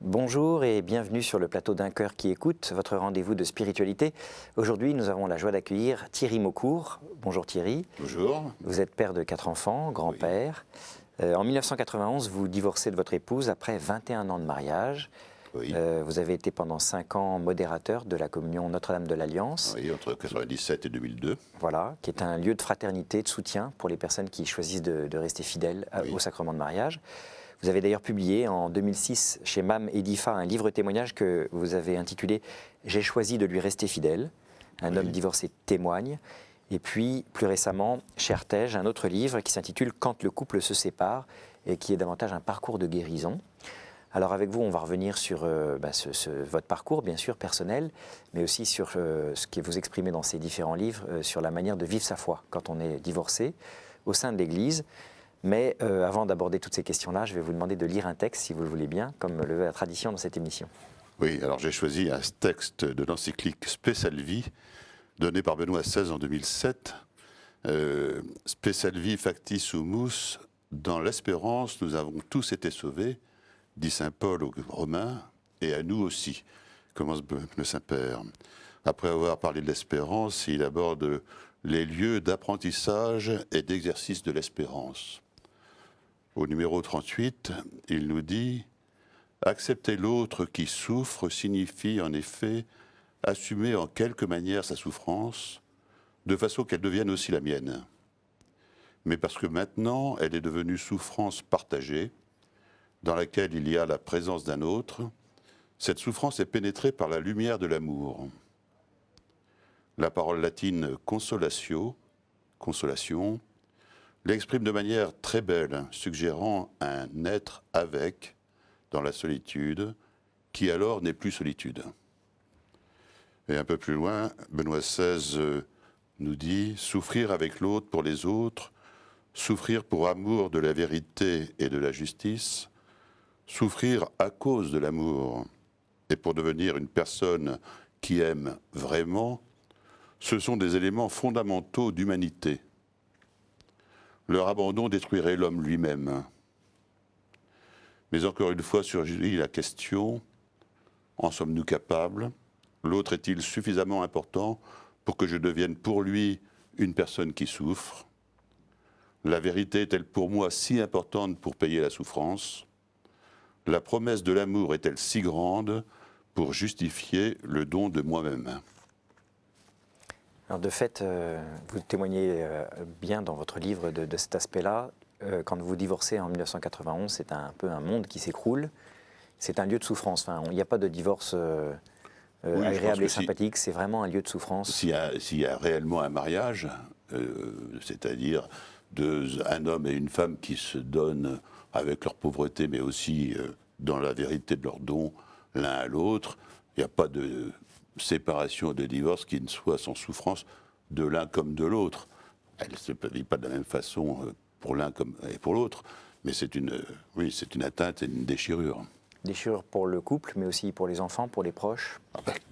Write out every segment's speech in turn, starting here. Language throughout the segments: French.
Bonjour et bienvenue sur le plateau d'Un cœur qui écoute, votre rendez-vous de spiritualité. Aujourd'hui, nous avons la joie d'accueillir Thierry Maucourt. Bonjour Thierry. Bonjour. Vous êtes père de 4 enfants, grand-père. En 1991, vous divorcez de votre épouse après 21 ans de mariage. Oui. Vous avez été pendant 5 ans modérateur de la communion Notre-Dame de l'Alliance. Oui, entre 1997 et 2002. Voilà, qui est un lieu de fraternité, de soutien pour les personnes qui choisissent de rester fidèles au sacrement de mariage. Vous avez d'ailleurs publié en 2006 chez MAM Edifa un livre témoignage que vous avez intitulé « J'ai choisi de lui rester fidèle ». Un homme divorcé témoigne. Et puis, plus récemment, chez Artege, un autre livre qui s'intitule « Quand le couple se sépare » et qui est davantage un parcours de guérison. Alors avec vous, on va revenir sur votre parcours, bien sûr, personnel, mais aussi sur ce que vous exprimez dans ces différents livres, sur la manière de vivre sa foi quand on est divorcé au sein de l'Église. Mais avant d'aborder toutes ces questions-là, je vais vous demander de lire un texte, si vous le voulez bien, comme le veut la tradition dans cette émission. Oui, alors j'ai choisi un texte de l'encyclique Spe Salvi, donné par Benoît XVI en 2007. Spe Salvi factis sumus, dans l'espérance, nous avons tous été sauvés, dit saint Paul aux Romains, et à nous aussi, commence le Saint-Père. Après avoir parlé de l'espérance, il aborde les lieux d'apprentissage et d'exercice de l'espérance. Au numéro 38, il nous dit « Accepter l'autre qui souffre signifie en effet assumer en quelque manière sa souffrance, de façon qu'elle devienne aussi la mienne. Mais parce que maintenant, elle est devenue souffrance partagée, dans laquelle il y a la présence d'un autre, cette souffrance est pénétrée par la lumière de l'amour. La parole latine consolatio, consolation, l'exprime de manière très belle, suggérant un être avec, dans la solitude, qui alors n'est plus solitude. Et un peu plus loin, Benoît XVI nous dit « Souffrir avec l'autre pour les autres, souffrir pour amour de la vérité et de la justice, souffrir à cause de l'amour et pour devenir une personne qui aime vraiment, ce sont des éléments fondamentaux d'humanité. Leur abandon détruirait l'homme lui-même. Mais encore une fois surgit la question, en sommes-nous capables? L'autre est-il suffisamment important pour que je devienne pour lui une personne qui souffre? La vérité est-elle pour moi si importante pour payer la souffrance? La promesse de l'amour est-elle si grande pour justifier le don de moi-même? Alors de fait, vous témoignez bien dans votre livre de cet aspect-là. Quand vous divorcez en 1991, c'est un peu un monde qui s'écroule. C'est un lieu de souffrance. Enfin, il n'y a pas de divorce agréable et sympathique. C'est vraiment un lieu de souffrance. S'il y a réellement un mariage, c'est-à-dire un homme et une femme qui se donnent avec leur pauvreté, mais aussi dans la vérité de leur don l'un à l'autre, il n'y a pas de séparation, de divorce qui ne soit sans souffrance de l'un comme de l'autre. Elle ne se vit pas de la même façon pour l'un comme et pour l'autre, mais c'est une atteinte et une déchirure. Déchirure pour le couple, mais aussi pour les enfants, pour les proches.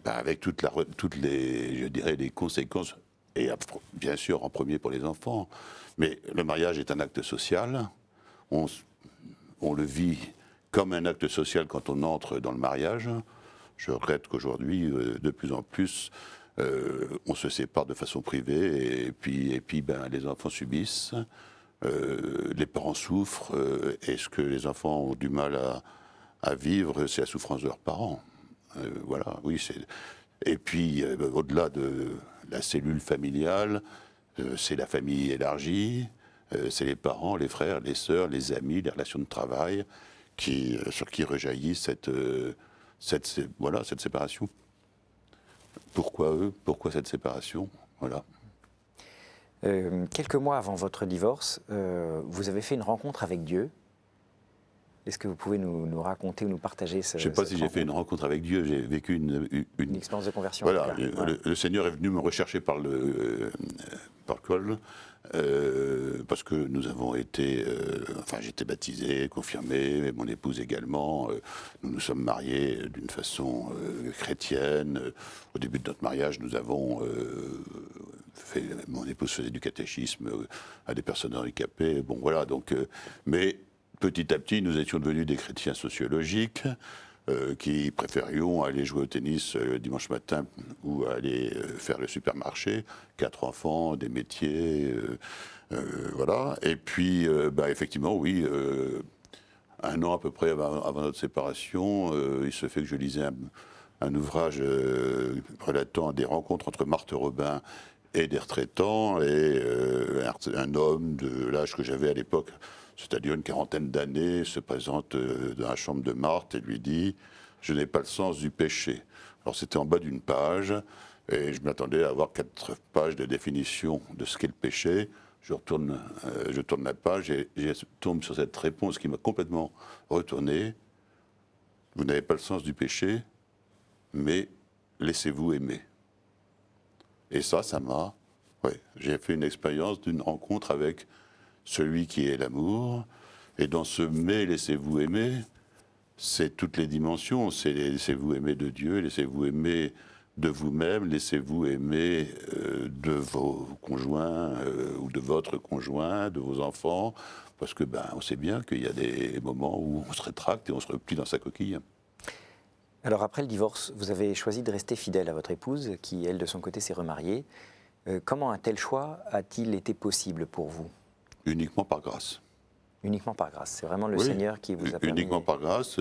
Avec toutes les, je dirais, les conséquences, et bien sûr en premier pour les enfants. Mais le mariage est un acte social. On le vit comme un acte social quand on entre dans le mariage. Je regrette qu'aujourd'hui, de plus en plus, on se sépare de façon privée et puis les enfants subissent, les parents souffrent, et ce que les enfants ont du mal à vivre, c'est la souffrance de leurs parents. Voilà, oui. Et puis, au-delà de la cellule familiale, c'est la famille élargie, c'est les parents, les frères, les sœurs, les amis, les relations de travail, sur qui rejaillit cette séparation. Pourquoi eux? Pourquoi cette séparation? Voilà. Quelques mois avant votre divorce, vous avez fait une rencontre avec Dieu. Est-ce que vous pouvez nous raconter ou nous partager Je ne sais pas si j'ai fait une rencontre avec Dieu, j'ai vécu une expérience de conversion. Voilà, le Seigneur est venu me rechercher par le col, parce que nous avons été, j'étais baptisé, confirmé, mon épouse également, nous nous sommes mariés d'une façon chrétienne. Au début de notre mariage, nous avons mon épouse faisait du catéchisme à des personnes handicapées, bon voilà, donc, mais petit à petit, nous étions devenus des chrétiens sociologiques. qui préférions aller jouer au tennis le dimanche matin ou aller faire le supermarché. 4 enfants, des métiers, voilà. Et puis, effectivement, oui, 1 an à peu près avant notre séparation, il se fait que je lisais un ouvrage relatant des rencontres entre Marthe Robin et des retraitants, et un homme de l'âge que j'avais à l'époque, c'est-à-dire une quarantaine d'années, se présente dans la chambre de Marthe et lui dit « Je n'ai pas le sens du péché ». Alors c'était en bas d'une page, et je m'attendais à avoir 4 pages de définition de ce qu'est le péché. Je tourne la page et je tombe sur cette réponse qui m'a complètement retourné. « Vous n'avez pas le sens du péché, mais laissez-vous aimer ». Et ça m'a... Ouais, j'ai fait une expérience d'une rencontre avec celui qui est l'amour. Et dans ce « mais laissez-vous aimer », c'est toutes les dimensions. C'est laissez-vous aimer de Dieu, laissez-vous aimer de vous-même, laissez-vous aimer de vos conjoints ou de votre conjoint, de vos enfants. Parce que on sait bien qu'il y a des moments où on se rétracte et on se replie dans sa coquille. Alors après le divorce, vous avez choisi de rester fidèle à votre épouse, qui elle de son côté s'est remariée. Comment un tel choix a-t-il été possible pour vous? Uniquement par grâce. Uniquement par grâce. C'est vraiment le Seigneur qui vous a permis... Uniquement par grâce.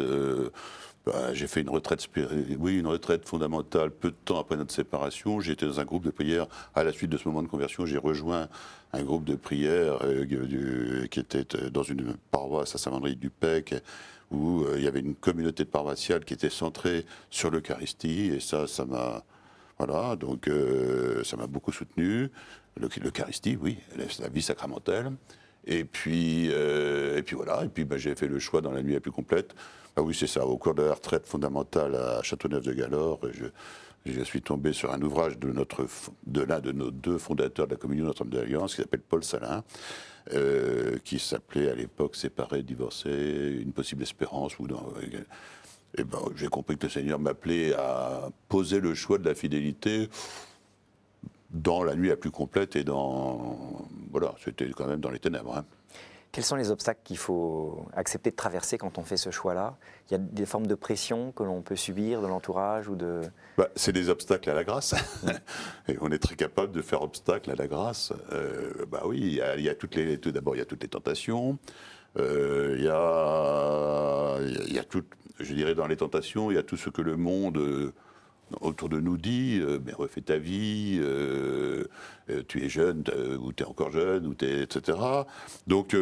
J'ai fait une retraite, une retraite fondamentale peu de temps après notre séparation. J'étais dans un groupe de prière. À la suite de ce moment de conversion, j'ai rejoint un groupe de prière qui était dans une paroisse à Saint-Vendry-du-Pec, où il y avait une communauté paroissiale qui était centrée sur l'Eucharistie. Et ça m'a... Voilà, donc ça m'a beaucoup soutenu. L'Eucharistie, oui, la vie sacramentelle. Et puis voilà, et puis j'ai fait le choix dans la nuit la plus complète. Oui, c'est ça, au cours de la retraite fondamentale à Châteauneuf-de-Galore, je suis tombé sur un ouvrage de l'un de nos 2 fondateurs de la Communion Notre-Dame de l'Alliance, qui s'appelle Paul Salin, qui s'appelait à l'époque Séparés, divorcés, une possible espérance. Et j'ai compris que le Seigneur m'appelait à poser le choix de la fidélité dans la nuit la plus complète et voilà, c'était quand même dans les ténèbres. Hein. Quels sont les obstacles qu'il faut accepter de traverser quand on fait ce choix-là? Il y a des formes de pression que l'on peut subir de l'entourage ou de... C'est des obstacles à la grâce. Et on est très capable de faire obstacle à la grâce. Oui, tout d'abord, il y a toutes les tentations. Il y a tout, je dirais, dans les tentations, il y a tout ce que le monde... autour de nous dit, refais ta vie, tu es jeune, ou tu es encore jeune, etc. Donc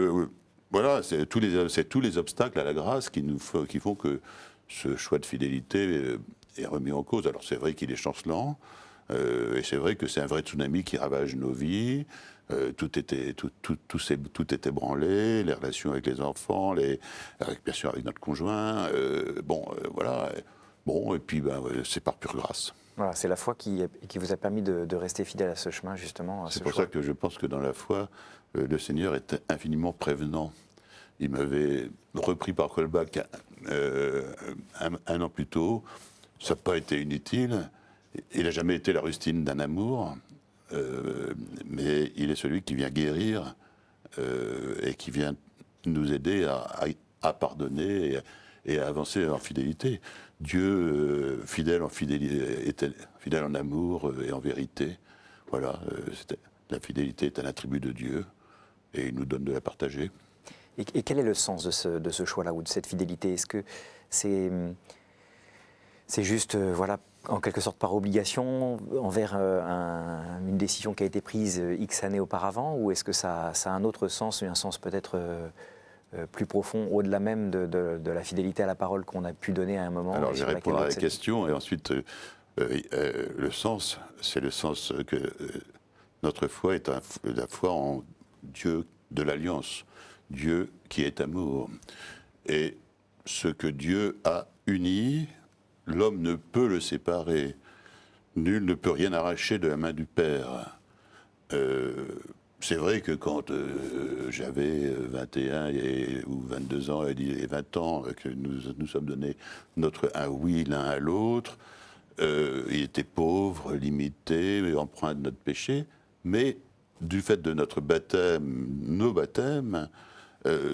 voilà, c'est tous les obstacles à la grâce qui font que ce choix de fidélité est remis en cause. Alors c'est vrai qu'il est chancelant, et c'est vrai que c'est un vrai tsunami qui ravage nos vies. Tout était branlé, les relations avec les enfants, bien sûr avec notre conjoint. Voilà. Bon, et puis c'est par pure grâce. Voilà, c'est la foi qui vous a permis de rester fidèle à ce chemin, justement. C'est pour ça que je pense que dans la foi, le Seigneur est infiniment prévenant. Il m'avait repris par Kolbach un an plus tôt. Ça n'a pas été inutile. Il n'a jamais été la rustine d'un amour, mais il est celui qui vient guérir et qui vient nous aider à pardonner et à avancer en fidélité. Dieu, fidèle en amour et en vérité. Voilà, la fidélité est un attribut de Dieu et il nous donne de la partager. Et quel est le sens de ce choix-là ou de cette fidélité? Est-ce que c'est juste, voilà, en quelque sorte par obligation envers une décision qui a été prise X années auparavant, ou est-ce que ça a un autre sens, un sens peut-être plus profond, au-delà même de la fidélité à la parole qu'on a pu donner à un moment? Alors je vais répondre à la question, et ensuite le sens, c'est le sens que notre foi est la foi en Dieu de l'Alliance, Dieu qui est amour. Et ce que Dieu a uni, l'homme ne peut le séparer. Nul ne peut rien arracher de la main du Père. C'est vrai que quand j'avais 21 ou 22 ans et 20 ans, que nous sommes donnés un oui l'un à l'autre, il était pauvre, limité, empreint de notre péché, mais du fait de notre baptême, nos baptêmes,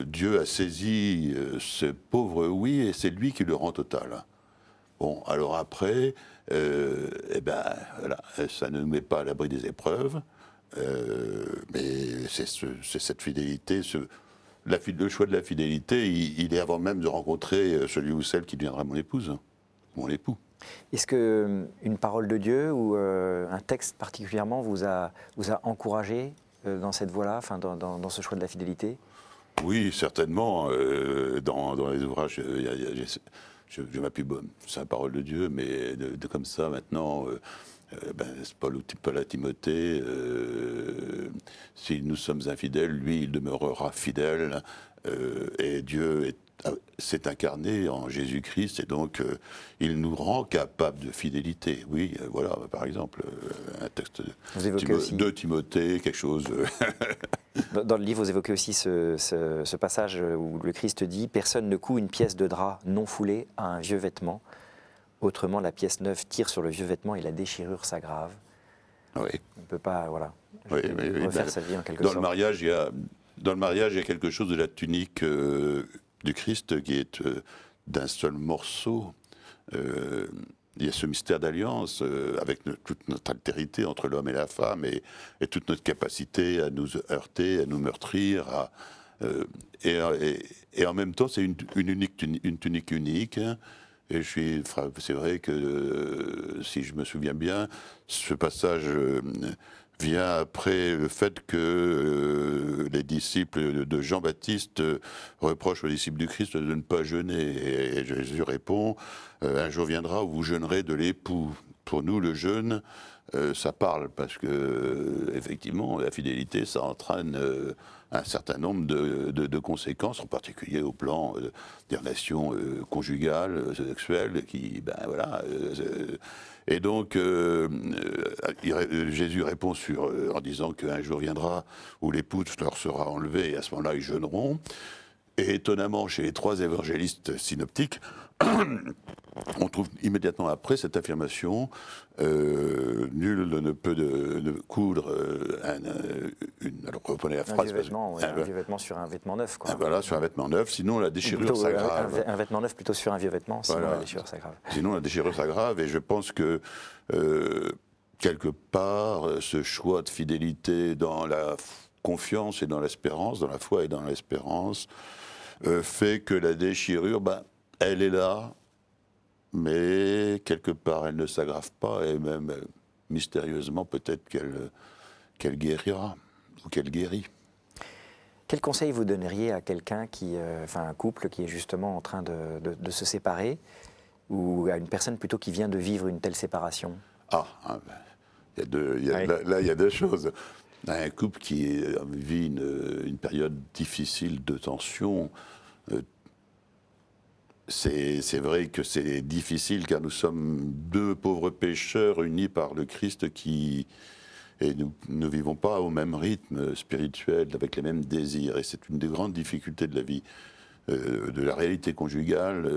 Dieu a saisi ce pauvre oui et c'est lui qui le rend total. Bon, alors après, eh ben, voilà, ça ne nous met pas à l'abri des épreuves, mais c'est cette fidélité, le choix de la fidélité, il est avant même de rencontrer celui ou celle qui deviendra mon épouse, mon époux. Est-ce que une parole de Dieu ou un texte particulièrement vous a encouragé dans cette voie-là, enfin dans ce choix de la fidélité? Oui, certainement. Dans les ouvrages, je m'appuie, bon, c'est la parole de Dieu, mais comme ça, maintenant, c'est Paul à Timothée, si nous sommes infidèles, lui, il demeurera fidèle, et s'est incarné en Jésus-Christ, et donc il nous rend capables de fidélité. Oui, voilà, par exemple, un texte Vous évoquez aussi, de Timothée, quelque chose. dans le livre, vous évoquez aussi ce passage où le Christ dit « Personne ne coud une pièce de drap non foulée à un vieux vêtement. Autrement, la pièce neuve tire sur le vieux vêtement et la déchirure s'aggrave. » Oui. On ne peut pas, voilà, Oui, oui, refaire sa vie en quelque dans sorte. dans le mariage, il y a quelque chose de la tunique du Christ qui est d'un seul morceau. Il y a ce mystère d'alliance avec toute notre altérité entre l'homme et la femme et toute notre capacité à nous heurter, à nous meurtrir. Et en même temps, c'est une tunique unique. Hein. Et c'est vrai que, si je me souviens bien, ce passage vient après le fait que les disciples de Jean-Baptiste reprochent aux disciples du Christ de ne pas jeûner. Et Jésus répond, un jour viendra où vous jeûnerez de l'époux. Pour nous, le jeûne, ça parle, parce que effectivement, la fidélité, ça entraîne un certain nombre de conséquences, en particulier au plan des relations conjugales, sexuelles, qui, ben voilà. Et donc, Jésus répond en disant qu'un jour viendra où l'épouse leur sera enlevée, et à ce moment-là, ils jeûneront. Et étonnamment, chez les 3 évangélistes synoptiques, on trouve immédiatement après cette affirmation nul ne peut de coudre alors reprenez la phrase. Un vieux vêtement, ouais, un vieux vêtement sur un vêtement neuf, quoi. Voilà, sur un vêtement neuf, sinon la déchirure Plutôt, s'aggrave. un vêtement neuf plutôt sur un vieux vêtement, sinon Voilà. la déchirure s'aggrave. Sinon la déchirure s'aggrave, et je pense que quelque part, ce choix de fidélité dans la confiance et dans l'espérance, dans la foi et dans l'espérance, fait que la déchirure, ben, elle est là, mais quelque part, elle ne s'aggrave pas, et même mystérieusement, peut-être qu'elle guérira, ou qu'elle guérit. Quel conseil vous donneriez à quelqu'un enfin un couple qui est justement en train de se séparer, ou à une personne plutôt qui vient de vivre une telle séparation? Il y a deux choses. Un couple qui vit une période difficile de tension, c'est vrai que c'est difficile, car nous sommes 2 pauvres pécheurs unis par le Christ et nous ne vivons pas au même rythme spirituel, avec les mêmes désirs. Et c'est une des grandes difficultés de la vie, de la réalité conjugale.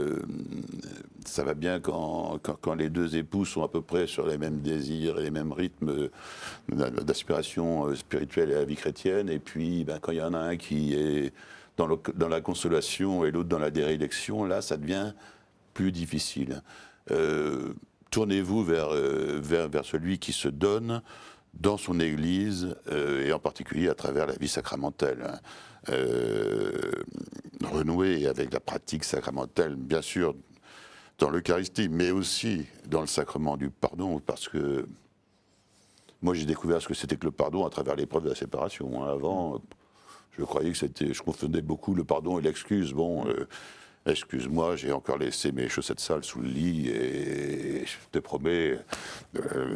Ça va bien quand les 2 époux sont à peu près sur les mêmes désirs et les mêmes rythmes d'aspiration spirituelle et à la vie chrétienne. Et puis, quand il y en a un qui est dans la consolation et l'autre dans la déréliction, là, ça devient plus difficile. Tournez-vous vers celui qui se donne dans son Église, et en particulier à travers la vie sacramentelle. Renouer avec la pratique sacramentelle, bien sûr, dans l'Eucharistie, mais aussi dans le sacrement du pardon, parce que moi j'ai découvert ce que c'était que le pardon à travers l'épreuve de la séparation. Avant, je croyais que je confondais beaucoup le pardon et l'excuse. Bon, excuse-moi, j'ai encore laissé mes chaussettes sales sous le lit, et je te promets,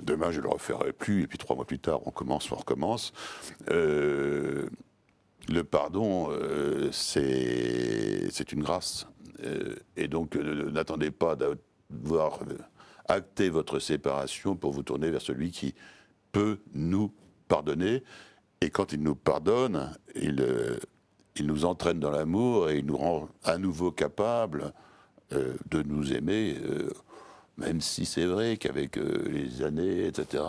demain je ne le referai plus. Et puis 3 mois plus tard, on recommence. Le pardon, c'est une grâce. Et donc, n'attendez pas d'avoir acté votre séparation pour vous tourner vers celui qui peut nous pardonner. Et quand il nous pardonne, il nous entraîne dans l'amour, et il nous rend à nouveau capables de nous aimer, même si c'est vrai qu'avec les années, etc.,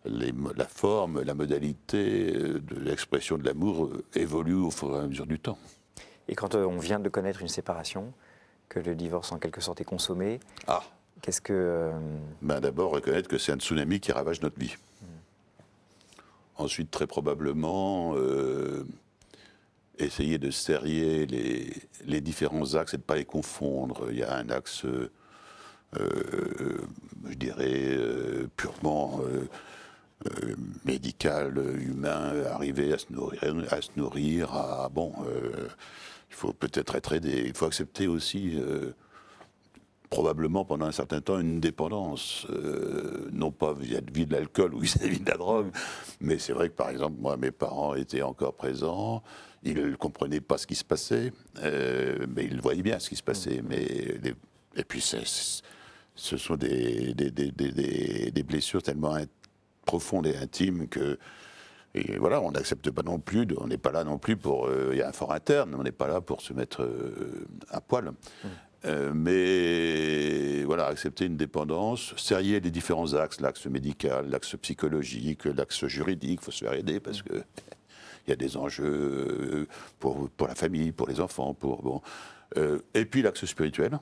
la forme, la modalité de l'expression de l'amour évolue au fur et à mesure du temps. Et quand on vient de connaître une séparation, que le divorce en quelque sorte est consommé. Ah, Qu'est-ce que... d'abord reconnaître que c'est un tsunami qui ravage notre vie. Ensuite, très probablement, essayer de serrer les différents axes et de ne pas les confondre. Il y a un axe, je dirais, purement médical, humain, arriver à se nourrir, il faut peut-être être aidé. Il faut accepter aussi, probablement pendant un certain temps, une dépendance, non pas vis-à-vis de l'alcool ou vis-à-vis de la drogue, mais c'est vrai que par exemple, moi, mes parents étaient encore présents, ils ne comprenaient pas ce qui se passait, mais ils voyaient bien ce qui se passait. Et puis ce sont des blessures tellement profondes et intimes que... Et voilà, on n'accepte pas non plus, on n'est pas là non plus pour... Il y a un fort interne, on n'est pas là pour se mettre à poil. Mais voilà, accepter une dépendance, serrer les différents axes, l'axe médical, l'axe psychologique, l'axe juridique, il faut se faire aider parce que il y a des enjeux pour la famille, pour les enfants, et puis l'axe spirituel.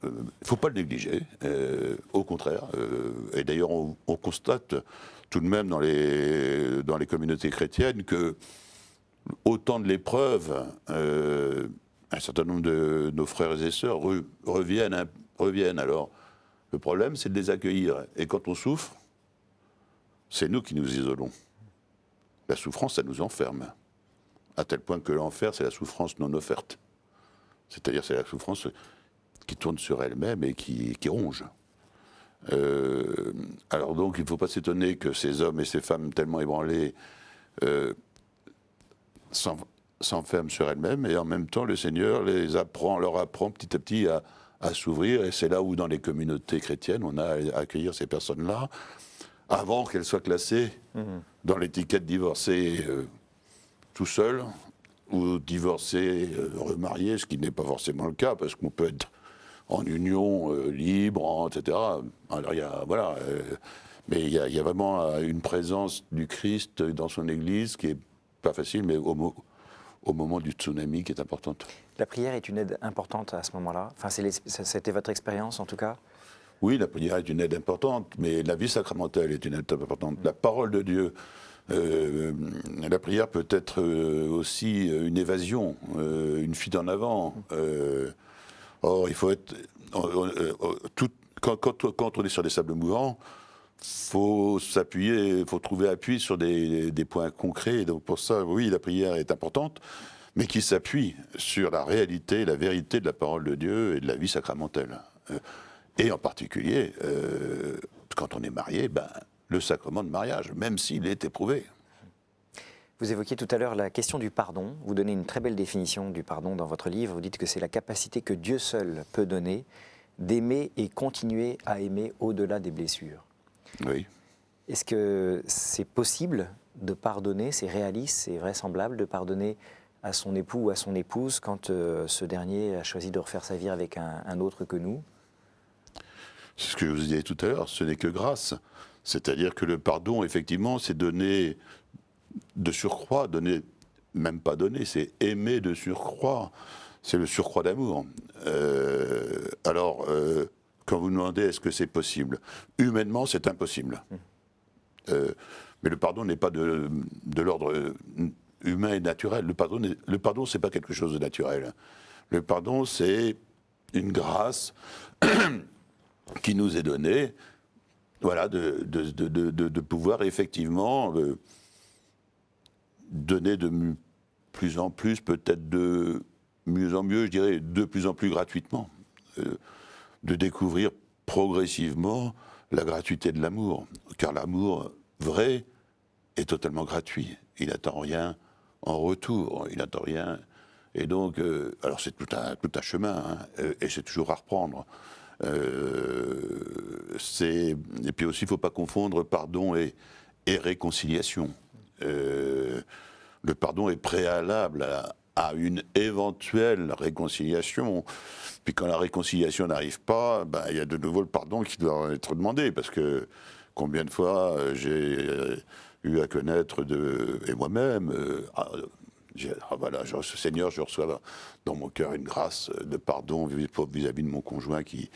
Il ne faut pas le négliger, au contraire. Et d'ailleurs, on constate tout de même dans les communautés chrétiennes que autant de l'épreuve, un certain nombre de nos frères et sœurs reviennent. Alors, le problème, c'est de les accueillir. Et quand on souffre, c'est nous qui nous isolons. La souffrance, ça nous enferme. À tel point que l'enfer, c'est la souffrance non offerte. C'est-à-dire, c'est la souffrance qui tourne sur elle-même et qui ronge. Alors donc, il ne faut pas s'étonner que ces hommes et ces femmes tellement ébranlés s'enferment sur elles-mêmes, et en même temps, le Seigneur leur apprend petit à petit à s'ouvrir, et c'est là où, dans les communautés chrétiennes, on a à accueillir ces personnes-là, avant qu'elles soient classées dans l'étiquette divorcée tout seul, ou divorcé, remarié, ce qui n'est pas forcément le cas, parce qu'on peut être en union libre, etc. Alors, mais il y a vraiment une présence du Christ dans son Église qui est pas facile, mais au moment du tsunami qui est importante. La prière est une aide importante à ce moment-là. Enfin, c'était votre expérience en tout cas. Oui, la prière est une aide importante, mais la vie sacramentelle est une aide importante. La parole de Dieu, la prière peut être aussi une évasion, une fuite en avant. Or, il faut être... Quand on est sur des sables mouvants, faut s'appuyer, il faut trouver appui sur des points concrets. Et donc pour ça, oui, la prière est importante, mais qui s'appuie sur la réalité, la vérité de la parole de Dieu et de la vie sacramentelle. Et en particulier, quand on est marié, le sacrement de mariage, même s'il est éprouvé. Vous évoquiez tout à l'heure la question du pardon. Vous donnez une très belle définition du pardon dans votre livre. Vous dites que c'est la capacité que Dieu seul peut donner d'aimer et continuer à aimer au-delà des blessures. Oui. Est-ce que c'est possible de pardonner, c'est réaliste, c'est vraisemblable de pardonner à son époux ou à son épouse quand ce dernier a choisi de refaire sa vie avec un autre que nous ? C'est ce que je vous disais tout à l'heure, ce n'est que grâce. C'est-à-dire que le pardon, effectivement, c'est donner de surcroît, même pas donner, c'est aimer de surcroît. C'est le surcroît d'amour. Quand vous me demandez est-ce que c'est possible, humainement, c'est impossible. Mais le pardon n'est pas de l'ordre humain et naturel. Le pardon, c'est pas quelque chose de naturel. Le pardon, c'est une grâce qui nous est donnée, voilà, de pouvoir effectivement donner de plus en plus, peut-être de mieux en mieux, je dirais, de plus en plus gratuitement, de découvrir progressivement la gratuité de l'amour, car l'amour vrai est totalement gratuit. Il n'attend rien en retour, il n'attend rien. Et donc, alors c'est tout un chemin, et c'est toujours à reprendre. Et puis aussi, il ne faut pas confondre pardon et réconciliation. Le pardon est préalable à une éventuelle réconciliation. Puis quand la réconciliation n'arrive pas, il y a de nouveau le pardon qui doit être demandé, parce que combien de fois j'ai eu à connaître, et moi-même, Voilà, Seigneur, je reçois dans mon cœur une grâce de pardon vis-à-vis de mon conjoint qui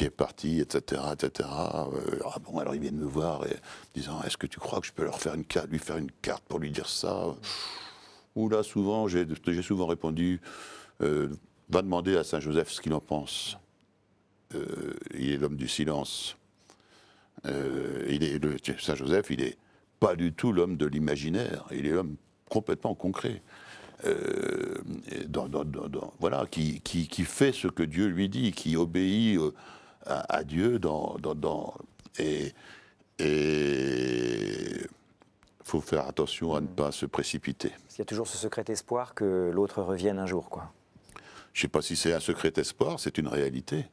est parti, etc., etc. Alors ils viennent me voir et disant, est-ce que tu crois que je peux lui faire une carte pour lui dire ça? Ou là, souvent, j'ai souvent répondu, va demander à Saint Joseph ce qu'il en pense. Il est l'homme du silence. Saint Joseph, il n'est pas du tout l'homme de l'imaginaire, il est l'homme complètement concret. Voilà, qui fait ce que Dieu lui dit, qui obéit à Dieu et faut faire attention à ne pas se précipiter. Parce qu'il y a toujours ce secret espoir que l'autre revienne un jour, quoi. Je ne sais pas si c'est un secret espoir, c'est une réalité.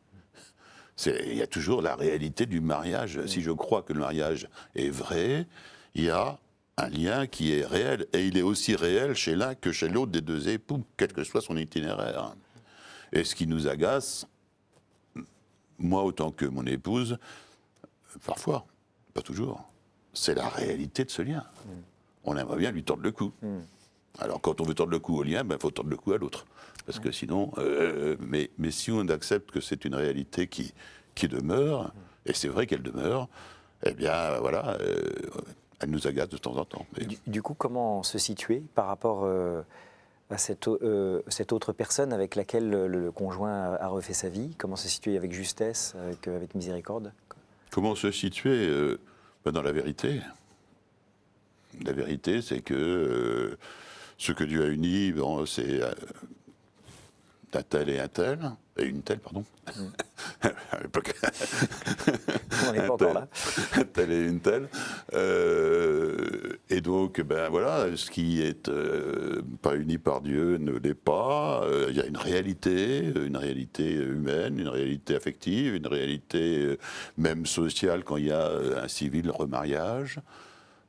Il y a toujours la réalité du mariage. Si je crois que le mariage est vrai, il y a un lien qui est réel. Et il est aussi réel chez l'un que chez l'autre des deux époux, quel que soit son itinéraire. Et ce qui nous agace, moi autant que mon épouse, parfois, pas toujours, c'est la réalité de ce lien. On aimerait bien lui tordre le cou. Alors quand on veut tordre le cou au lien, il faut tordre le cou à l'autre. Parce que sinon, mais si on accepte que c'est une réalité qui demeure, et c'est vrai qu'elle demeure, eh bien voilà, elle nous agace de temps en temps. Du coup, comment se situer par rapport à cette autre personne avec laquelle le conjoint a refait sa vie? Comment se situer avec justesse, avec miséricorde? Comment se situer dans la vérité? La vérité, c'est que ce que Dieu a uni, c'est un tel et un tel, et une telle, pardon. À l'époque. On n'est pas encore là. Un tel et une telle. Et donc, ben voilà, ce qui est pas uni par Dieu ne l'est pas. Il y a une réalité humaine, une réalité affective, une réalité même sociale quand il y a un civil remariage.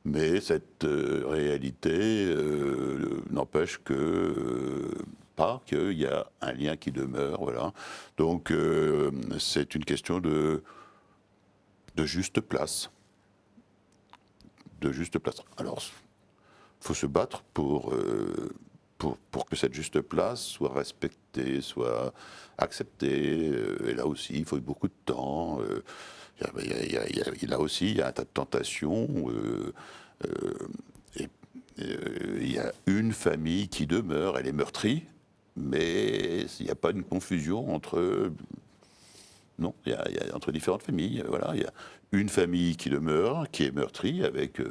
Mais cette réalité n'empêche pas qu'il y a un lien qui demeure, voilà. Donc c'est une question de juste place. De juste place. Alors, il faut se battre pour que cette juste place soit respectée, soit acceptée. Et là aussi, il faut beaucoup de temps. Là aussi, il y a un tas de tentations. Il y a une famille qui demeure, elle est meurtrie, mais il n'y a pas une confusion entre... Non, il y a entre différentes familles. Voilà, il y a une famille qui demeure, qui est meurtrie, avec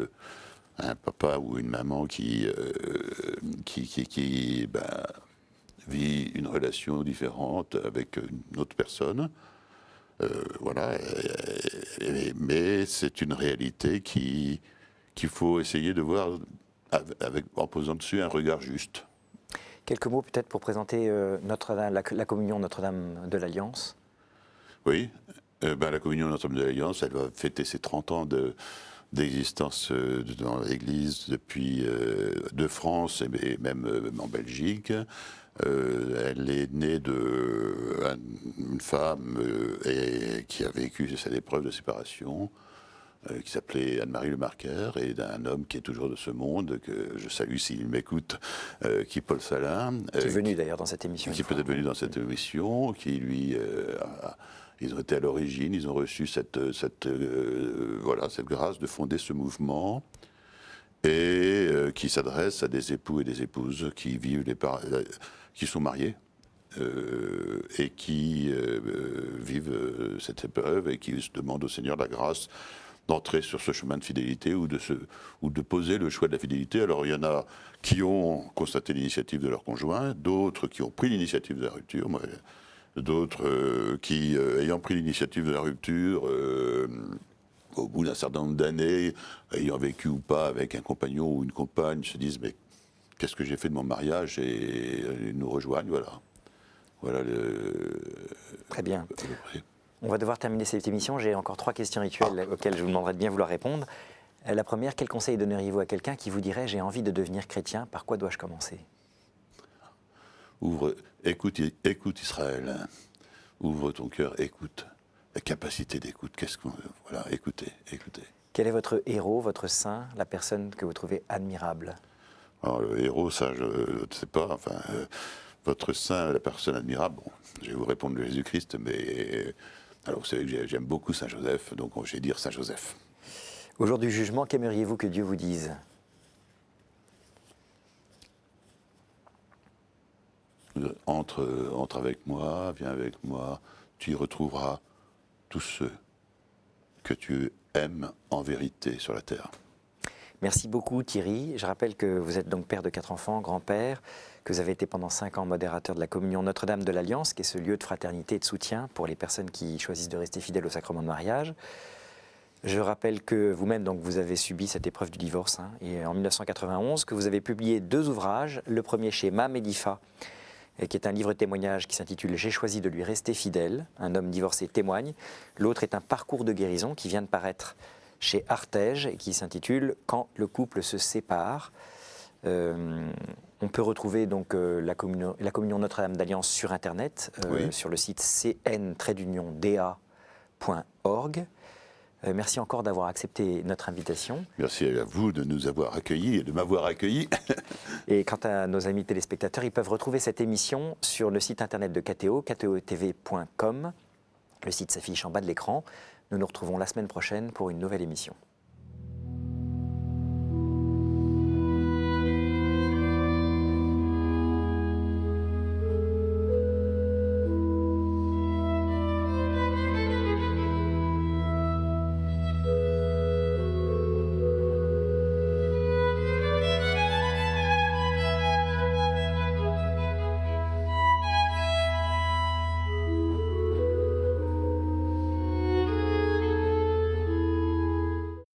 un papa ou une maman qui vit une relation différente avec une autre personne. Voilà, mais c'est une réalité qu'il faut essayer de voir en posant dessus un regard juste. Quelques mots peut-être pour présenter Notre-Dame, la communion Notre-Dame de l'Alliance. Oui, la communion Notre-Dame de l'Alliance, elle va fêter ses 30 ans d'existence dans l'Église depuis de France et même en Belgique. Elle est née d'une femme qui a vécu cette épreuve de séparation, qui s'appelait Anne-Marie Le Marquer, et d'un homme qui est toujours de ce monde, que je salue s'il m'écoute, qui est Paul Salin. Qui est venu d'ailleurs dans cette émission. Qui est peut-être venu dans cette émission, qui lui... ils ont été à l'origine, ils ont reçu cette grâce de fonder ce mouvement, et qui s'adresse à des époux et des épouses qui vivent qui sont mariés et qui vivent cette épreuve et qui se demandent au Seigneur la grâce d'entrer sur ce chemin de fidélité ou de poser le choix de la fidélité. Alors il y en a qui ont constaté l'initiative de leur conjoint, d'autres qui ont pris l'initiative de la rupture, d'autres qui, ayant pris l'initiative de la rupture, au bout d'un certain nombre d'années, ayant vécu ou pas avec un compagnon ou une compagne, se disent mais qu'est-ce que j'ai fait de mon mariage, et nous rejoignent, voilà. Voilà Très bien. On va devoir terminer cette émission. J'ai encore 3 questions rituelles auxquelles je vous demanderai de bien vouloir répondre. La première, quel conseil donneriez-vous à quelqu'un qui vous dirait « j'ai envie de devenir chrétien, par quoi dois-je commencer ?» Écoute Israël, ouvre ton cœur, écoute. La capacité d'écoute, écoutez. Quel est votre héros, votre saint, la personne que vous trouvez admirable? Alors, le héros, ça, je ne sais pas. Enfin, votre saint, la personne admirable, bon, je vais vous répondre de Jésus-Christ, mais alors vous savez que j'aime beaucoup Saint Joseph, donc je vais dire Saint Joseph. Au jour du jugement, qu'aimeriez-vous que Dieu vous dise? Entre avec moi, viens avec moi, tu y retrouveras tous ceux que tu aimes en vérité sur la terre. Merci beaucoup Thierry. Je rappelle que vous êtes donc père de 4 enfants, grand-père, que vous avez été pendant 5 ans modérateur de la communion Notre-Dame de l'Alliance, qui est ce lieu de fraternité et de soutien pour les personnes qui choisissent de rester fidèles au sacrement de mariage. Je rappelle que vous-même, donc, vous avez subi cette épreuve du divorce, hein, et en 1991, que vous avez publié 2 ouvrages, le premier chez Mam Edifa, qui est un livre témoignage qui s'intitule « J'ai choisi de lui rester fidèle », un homme divorcé témoigne. L'autre est un parcours de guérison qui vient de paraître chez Artege et qui s'intitule « Quand le couple se sépare ». On peut retrouver donc la communion Notre-Dame d'Alliance sur Internet, Oui. sur le site cn-da.org. Merci encore d'avoir accepté notre invitation. Merci à vous de nous avoir accueillis et de m'avoir accueilli. Et quant à nos amis téléspectateurs, ils peuvent retrouver cette émission sur le site internet de KTO, ktotv.com. Le site s'affiche en bas de l'écran. Nous nous retrouvons la semaine prochaine pour une nouvelle émission.